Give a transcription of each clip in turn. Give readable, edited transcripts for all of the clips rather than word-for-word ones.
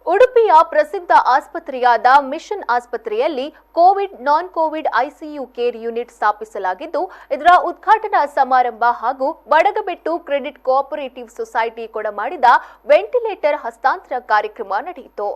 ಉಡುಪಿಯ ಪ್ರಸಿದ್ಧ ಆಸ್ಪತ್ರೆಯಾದ ಮಿಷನ್ ಆಸ್ಪತ್ರೆಯಲ್ಲಿ Covid non Covid ICU care unit ಸ್ಥಾಪಿಸಲಾಗಿದ್ದು, ಇದರ ಉದ್ಘಾಟನಾ ಸಮಾರಂಭ ಹಾಗೂ ಬಡಗಬೆಟ್ಟು ಕ್ರೆಡಿಟ್ ಕೋಆಪರೇಟಿವ್ ಸೊಸೈಟಿ ಕೊಡಮಾಡಿದ ವೆಂಟಿಲೇಟರ್ ಹಸ್ತಾಂತರ ಕಾರ್ಯಕ್ರಮ ನಡೆಯಿತು.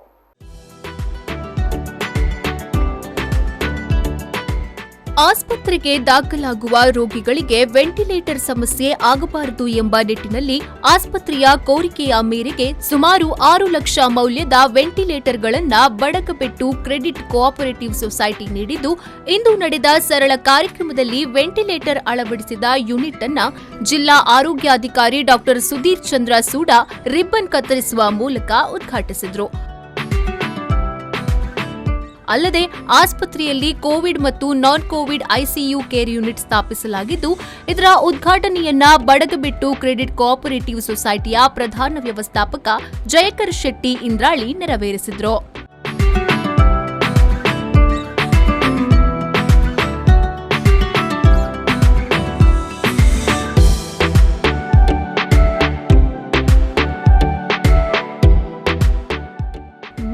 ಆಸ್ಪತ್ರೆಗೆ ದಾಖಲಾಗುವ ರೋಗಿಗಳಿಗೆ ವೆಂಟಿಲೇಟರ್ ಸಮಸ್ಯೆ ಆಗಬಾರದು ಎಂಬ ನಿಟ್ಟಿನಲ್ಲಿ ಆಸ್ಪತ್ರೆಯ ಕೋರಿಕೆಯ ಮೇರೆಗೆ ಸುಮಾರು 6 ಲಕ್ಷ ಮೌಲ್ಯದ ವೆಂಟಿಲೇಟರ್ಗಳನ್ನು ಬಡಗಬೆಟ್ಟು ಕ್ರೆಡಿಟ್ ಕೋಆಪರೇಟಿವ್ ಸೊಸೈಟಿ ನೀಡಿದ್ದು, ಇಂದು ನಡೆದ ಸರಳ ಕಾರ್ಯಕ್ರಮದಲ್ಲಿ ವೆಂಟಿಲೇಟರ್ ಅಳವಡಿಸಿದ ಯೂನಿಟ್ ಅನ್ನು ಜಿಲ್ಲಾ ಆರೋಗ್ಯಾಧಿಕಾರಿ ಡಾ ಸುಧೀರ್ ಚಂದ್ರ ಸೂಡಾ ರಿಬ್ಬನ್ ಕತ್ತರಿಸುವ ಮೂಲಕ ಉದ್ಘಾಟಿಸಿದರು. ಅಲ್ಲದೆ ಆಸ್ಪತ್ರೆಯಲ್ಲಿ ಕೋವಿಡ್ ಮತ್ತು ನಾನ್ ಕೋವಿಡ್ ಐಸಿಯು ಕೇರ್ ಯೂನಿಟ್ ಸ್ಥಾಪಿಸಲಾಗಿದ್ದು, ಇದರ ಉದ್ಘಾಟನೆಯನ್ನ ಬಡಗಬೆಟ್ಟು ಕ್ರೆಡಿಟ್ ಕೋಆಪರೇಟಿವ್ ಸೊಸೈಟಿಯ ಪ್ರಧಾನ ವ್ಯವಸ್ಥಾಪಕ ಜಯಕರ್ ಶೆಟ್ಟಿ ಇಂದ್ರಾಳಿ ನೆರವೇರಿಸಿದರು.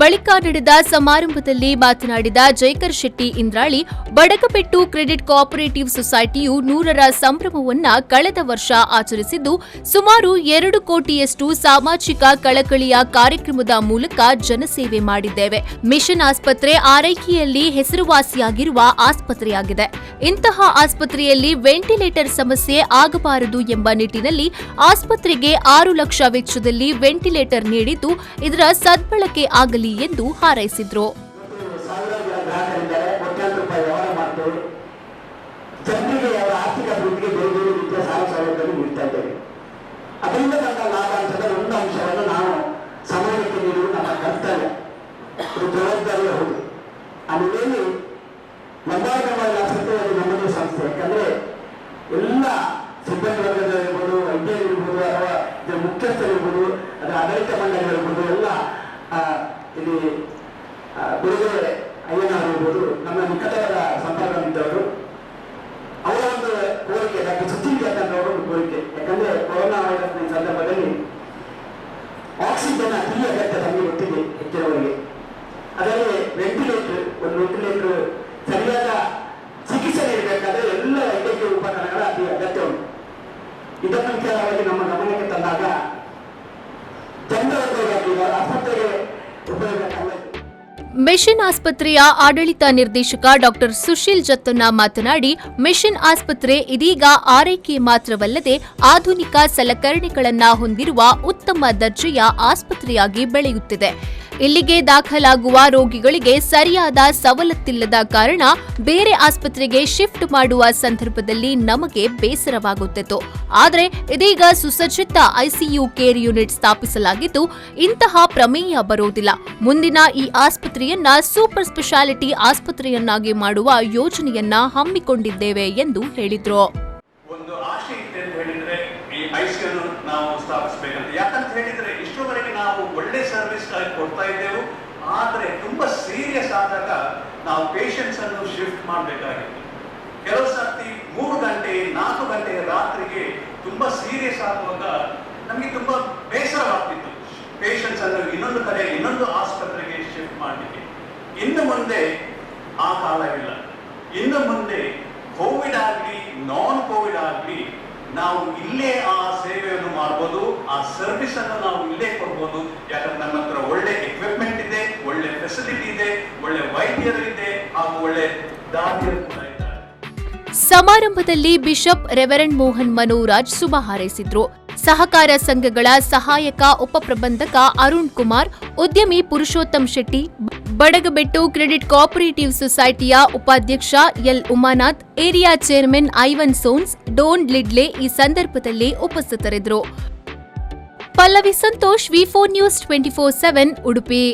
ಬಳಿಕ ನಡೆದ ಸಮಾರಂಭದಲ್ಲಿ ಮಾತನಾಡಿದ ಜಯಕರ್ ಶೆಟ್ಟಿ ಇಂದ್ರಾಳಿ, ಬಡಗಬೆಟ್ಟು ಕ್ರೆಡಿಟ್ ಕೋಆಪರೇಟಿವ್ ಸೊಸೈಟಿಯು 100ರ ಸಂಭ್ರಮವನ್ನ ಕಳೆದ ವರ್ಷ ಆಚರಿಸಿದ್ದು, ಸುಮಾರು 2 ಕೋಟಿಯಷ್ಟು ಸಾಮಾಜಿಕ ಕಳಕಳಿಯ ಕಾರ್ಯಕ್ರಮದ ಮೂಲಕ ಜನಸೇವೆ ಮಾಡಿದ್ದೇವೆ. ಮಿಷನ್ ಆಸ್ಪತ್ರೆ ಆರೈಕೆಯಲ್ಲಿ ಹೆಸರುವಾಸಿಯಾಗಿರುವ ಆಸ್ಪತ್ರೆಯಾಗಿದೆ. ಇಂತಹ ಆಸ್ಪತ್ರೆಯಲ್ಲಿ ವೆಂಟಿಲೇಟರ್ ಸಮಸ್ಯೆ ಆಗಬಾರದು ಎಂಬ ನಿಟ್ಟಿನಲ್ಲಿ ಆಸ್ಪತ್ರೆಗೆ 6 ಲಕ್ಷ ವೆಚ್ಚದಲ್ಲಿ ವೆಂಟಿಲೇಟರ್ ನೀಡಿದ್ದು, ಇದರ ಸದ್ಬಳಕೆ ಆಗಲಿ ಎಂದು ಹಾರೈಸಿದ್ರು. ನಮ್ಮದೇ ಸಂಸ್ಥೆ, ಯಾಕಂದ್ರೆ ಎಲ್ಲ ಸಿಬ್ಬಂದಿ ವರ್ಗದಲ್ಲಿರ್ಬೋದು, ವೈದ್ಯರಿರ್ಬೋದು, ಅಥವಾ ಮುಖ್ಯಸ್ಥರಿರ್ಬೋದು, ಅದರ ಆಡಳಿತ ಮಂಡಳಿಗಳಿರ್ಬೋದು, ಎಲ್ಲ ಇಲ್ಲಿ ಬಿಡುಗಡೆ ಅಯ್ಯನವರು ಇರ್ಬೋದು, ನಮ್ಮ ನಿಕಟವಾದ ಸಂಪರ್ಕವಿದ್ದವರು. ಅವರ ಒಂದು ಕೋರಿಕೆ, ಡಾಕ್ಟರ್ ಸುಧೀರ್ ಚಂದ್ರವರ ಒಂದು ಕೋರಿಕೆ, ಯಾಕಂದ್ರೆ ಕೊರೋನಾ ವೈರಸ್ ಸಂದರ್ಭದಲ್ಲಿ ಆಕ್ಸಿಜನ್ ಅತಿ ಅಗತ್ಯ ನಮಗೆ ಗೊತ್ತಿದೆ ಹೆಚ್ಚಿನವರಿಗೆ. ಅದರಲ್ಲಿ ಒಂದು ವೆಂಟಿಲೇಟರ್ ಸರಿಯಾದ ಚಿಕಿತ್ಸೆ ನೀಡಬೇಕಾದ್ರೆ ಎಲ್ಲ ವೈದ್ಯಕೀಯ ಉಪಕರಣಗಳ ಅತಿ ಅಗತ್ಯ ಉಂಟು. ಇದನ್ನು ವಿಚಾರವಾಗಿ ನಮ್ಮ ಗಮನಕ್ಕೆ ತಂದಾಗ ಜನರ ಆಸ್ಪತ್ರೆಗೆ ಮಿಷನ್ ಆಸ್ಪತ್ರೆಯ ಆಡಳಿತ ನಿರ್ದೇಶಕ ಡಾ ಸುಶೀಲ್ ಜತ್ತನ್ನ ಮಾತನಾಡಿ, ಮಿಷನ್ ಆಸ್ಪತ್ರೆ ಇದೀಗ ಆರೈಕೆ ಮಾತ್ರವಲ್ಲದೆ ಆಧುನಿಕ ಸಲಕರಣೆಗಳನ್ನು ಹೊಂದಿರುವ ಉತ್ತಮ ದರ್ಜೆಯ ಆಸ್ಪತ್ರೆಯಾಗಿ ಬೆಳೆಯುತ್ತಿದೆ. ಇಲ್ಲಿಗೆ ದಾಖಲಾಗುವ ರೋಗಿಗಳಿಗೆ ಸರಿಯಾದ ಸವಲತ್ತಿಲ್ಲದ ಕಾರಣ ಬೇರೆ ಆಸ್ಪತ್ರೆಗೆ ಶಿಫ್ಟ್ ಮಾಡುವ ಸಂದರ್ಭದಲ್ಲಿ ನಮಗೆ ಬೇಸರವಾಗುತ್ತಿತ್ತು. ಆದರೆ ಇದೀಗ ಸುಸಜ್ಜಿತ ಐಸಿಯು ಕೇರ್ ಯೂನಿಟ್ ಸ್ಥಾಪಿಸಲಾಗಿದ್ದು, ಇಂತಹ ಪ್ರಮೇಯ ಬರುವುದಿಲ್ಲ. ಮುಂದಿನ ಈ ಆಸ್ಪತ್ರೆಯನ್ನ ಸೂಪರ್ ಸ್ಪೆಷಾಲಿಟಿ ಆಸ್ಪತ್ರೆಯನ್ನಾಗಿ ಮಾಡುವ ಯೋಜನೆಯನ್ನ ಹಮ್ಮಿಕೊಂಡಿದ್ದೇವೆ ಎಂದು ಹೇಳಿದ್ರು. ಒಂದು ಆಶೆ ಇದೆ ಅಂತ ಹೇಳಿದ್ರೆ ಈ ಐಸಿಯು ನಾವು ಸ್ಥಾಪಿಸಬೇಕಂತ. ಯಾಕಂತ ಹೇಳಿದ್ರೆ ಇಷ್ಟರವರೆಗೆ ನಾವು ಒಳ್ಳೆ ಸರ್ವಿಸ್ ಕೊಡ್ತಾ ಇದ್ದೆವು, ಆದರೆ ತುಂಬಾ ಸೀರಿಯಸ್ ಆದಾಗ ನಾವು ಪೇಷಂಟ್ಸ್ ಅನ್ನು ಶಿಫ್ಟ್ ಮಾಡಬೇಕಾಗಿತ್ತು. ಕೆಲವು ಸರ್ತಿ 3 ಗಂಟೆ 4 ಗಂಟೆ ರಾತ್ರಿಗೆ ತುಂಬಾ ಸೀರಿಯಸ್ ಆಗುವಾಗ ನಮಗೆ ತುಂಬಾ ಬೇಸರವಾಗ್ತಿತ್ತು ಪೇಷಂಟ್ಸ್ ಅನ್ನು ಇನ್ನೊಂದು ಕಡೆ ಇನ್ನೊಂದು ಆಸ್ಪತ್ರೆಗೆ ಶಿಫ್ಟ್ ಮಾಡಲಿಕ್ಕೆ. ಇನ್ನು ಮುಂದೆ ಆ ಕಾಲವಿಲ್ಲ. ಇನ್ನು ಮುಂದೆ ಕೋವಿಡ್ ಆಗಲಿ ನಾನ್ ಕೋವಿಡ್ ಆಗಲಿ ನಾವು ಇಲ್ಲೇ ಆ ಸೇವೆಯನ್ನು ಮಾಡಬಹುದು, ಆ ಸರ್ವಿಸ್ ಅನ್ನು ನಾವು ಇಲ್ಲೇ ಕೊಡಬಹುದು. ಯಾಕಂದ್ರೆ ನಮ್ಮ ಹತ್ರ ಒಳ್ಳೆ ಎಕ್ವಿಪ್ಮೆಂಟ್ ಇದೆ, ಒಳ್ಳೆ ಫೆಸಿಲಿಟಿ ಇದೆ, ಒಳ್ಳೆ ವೈದ್ಯರು ಇದೆ, ಹಾಗೂ ಒಳ್ಳೆ ದಾದಿಯರು ಕೂಡ ಇದ್ದಾರೆ. ಸಮಾರಂಭದಲ್ಲಿ ಬಿಷಪ್ ರೆವರೆಂಡ್ ಮೋಹನ್ ಮನೋರಾಜ್ ಶುಭ ಹಾರೈಸಿದ್ರು. ಸಹಕಾರ ಸಂಘಗಳ ಸಹಾಯಕ ಉಪಪ್ರಬಂಧಕ ಅರುಣ್ ಕುಮಾರ್, ಉದ್ಯಮಿ ಪುರುಷೋತ್ತಮ್ ಶೆಟ್ಟಿ, ಬಡಗಬೆಟ್ಟು ಕ್ರೆಡಿಟ್ ಕೋಆಪರೇಟಿವ್ ಸೊಸೈಟಿಯ ಉಪಾಧ್ಯಕ್ಷ L Umanath, area chairman Ivan Sons, Don Lidle ಈ ಸಂದರ್ಭದಲ್ಲಿ ಉಪಸ್ಥಿತರಿದ್ದರು. ಪಲ್ಲವಿ ಸಂತೋಷ್, ವಿ4 ನ್ಯೂಸ್ 24/7 ಉಡುಪಿ.